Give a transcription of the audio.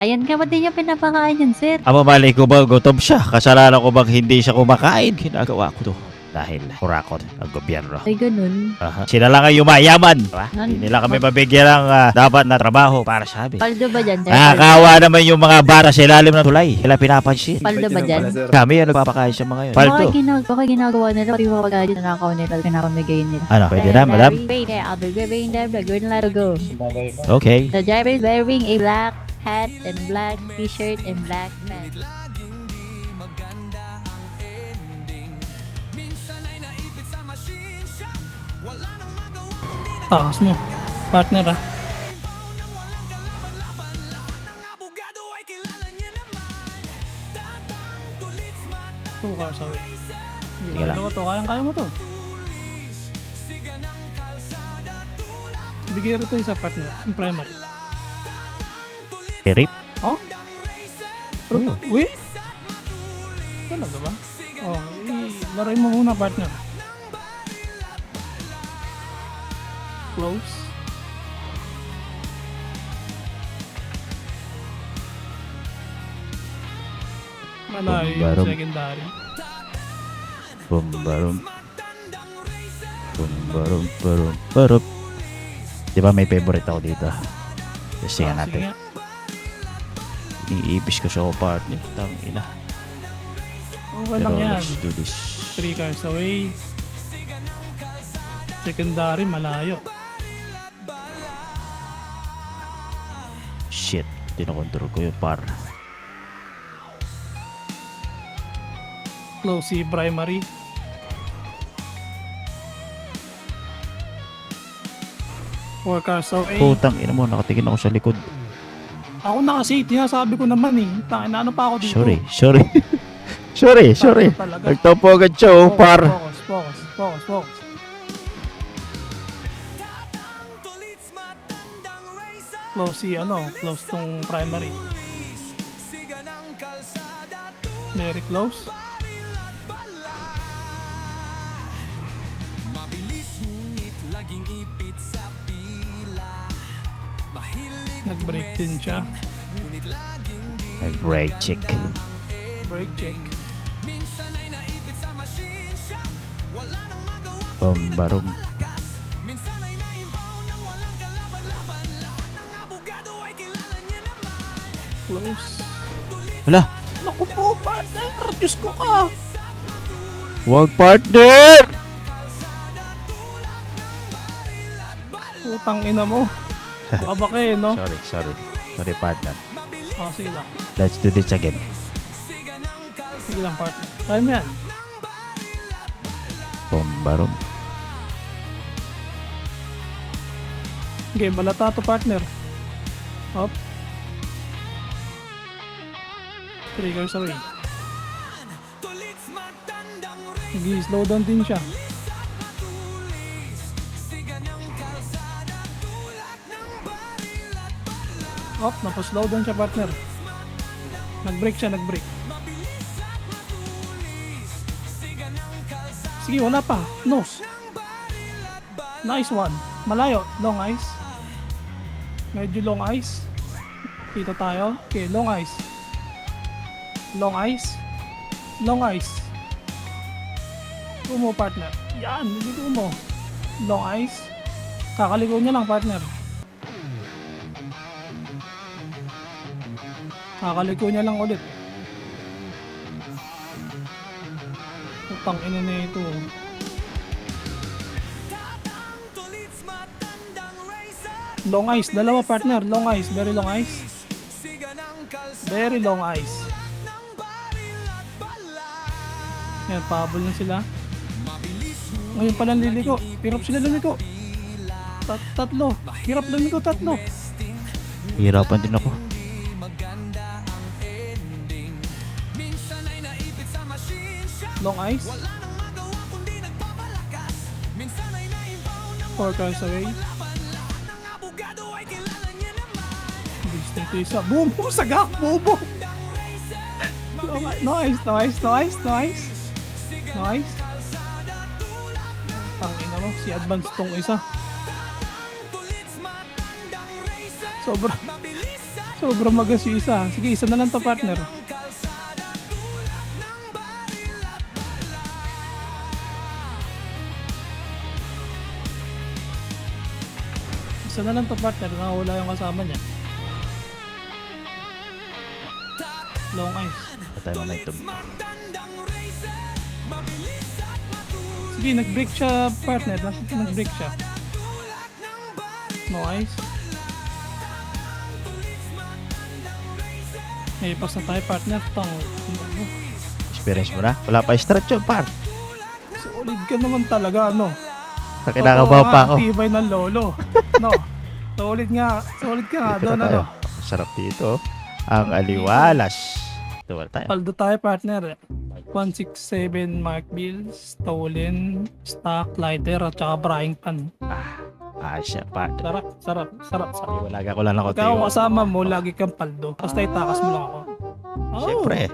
Ayan nga, ba't di niya pinapakain yan, sir? Malay ko ba gutom siya? Kasalanan ko bang hindi siya kumakain? Ginagawa ko to dahil kurakot ang gobyerno. Ay, ganun. Sila lang ay yumayaman. Diba? Nan- Hindi nila kami mabigyan ng dapat na trabaho para sa amin. Paldo ba dyan, sir? Nakakawa naman yung mga bara sa ilalim ng tulay. Sila pinapansin. Paldo ba dyan? Kami yung nagpapakain sa mga yun. Paldo. Baka ginagawa nila, pati mga pagkain na nakaw nila, pinapamigay nila. Ano, pwede na, madam? Wait, I'll be giving them the green light to go. Okay. The driver is wearing a black hat and black t-shirt and black pants. Takas mo. Partner ah. Tuka sa way. Sige lang. Dalawa to, kaya mo to. Bigay rito isa partner, yung primary. Rip. Oh? Pero, uy? Talaga ba? Oh, laruin mo muna partner. Close. Malay yung Barom. secondary. Bumbarum. Bumbarum. Barum. Barum. Di ba may favorite ako dito? Kasi nga Sige natin. nga. Iniipis ko siya ko partner. Tang ina. Okay Pero lang yan. let's do this. 3 cars away. Secondary, malayo. Shit. Tinokontrol ko yung par. Close si primary. Four cars away. Putang ina mo. Nakatingin ako sa likod. Ako na kasi, tinasabi ko naman eh. Tangina, ano pa ako dito? Sorry. Sorry. Talaga. Nagtopo agad siya oh, par. Focus. Close si close tong primary. Very close. Nag-break din siya. Nag-break check. Break check. Bumbarum. Close. Wala. Naku po, partner! Diyos ko ka! Wag partner! Putang ina mo. Babak eh, no? Sorry partner. Oh, sige lang. Let's do this again. Sige lang, partner. Kaya mo yan. Bumbarum. Game, balata to, partner. Up. 3 cars away. Nag-slow down din siya. Up, napaslow down siya, partner. Nag-break siya, nag-break. Sige, wala pa. Nose. Nice one. Malayo. Long ice. Medyo long ice. Kita tayo. Okay, long ice. Long ice. Long ice. Umo, partner. Yan, dito mo. Long ice. Kakaligo niya lang, partner. Kakaligo niya lang ulit. Utang ina na ito. Long ice, dalawa partner. Long ice, very long ice. Very long ice. Yan, pahabol na sila. Ngayon pala liliko. Hirap sila lumiko. Tatlo. Hirap lumiko, tatlo. Hirapan din ako. Long ice. 4 cars away. Dito isa. Boom! Boom! Sagak! Boom! Boom! Nice! Tangina mo, si advance tong isa. Sobrang magas yung isa. Sige, isa na lang to, partner. Isa na lang to, partner. Nakawala yung kasama niya. Long ice. Patay momentum. Sige, nag-break siya, partner. Nag-break siya. No ice. May pass na tayo, partner. Experience mo na? Wala pa stretch yun, par. Solid ka naman talaga, ano? Sa kinakabaw pa ako. Tibay ng lolo. No. Solid nga. Solid ka nga doon, ano? Sarap dito. Ang aliwalas. Ito wala tayo. Paldo tayo, partner. 167 Mark Bill, stolen, stock, lighter, at saka frying pan. Siya, par. Sarap. Iwalaga ko lang ako. Pagka ako kasama mo, lagi kang paldo. Basta itakas mo lang ako. Siyempre.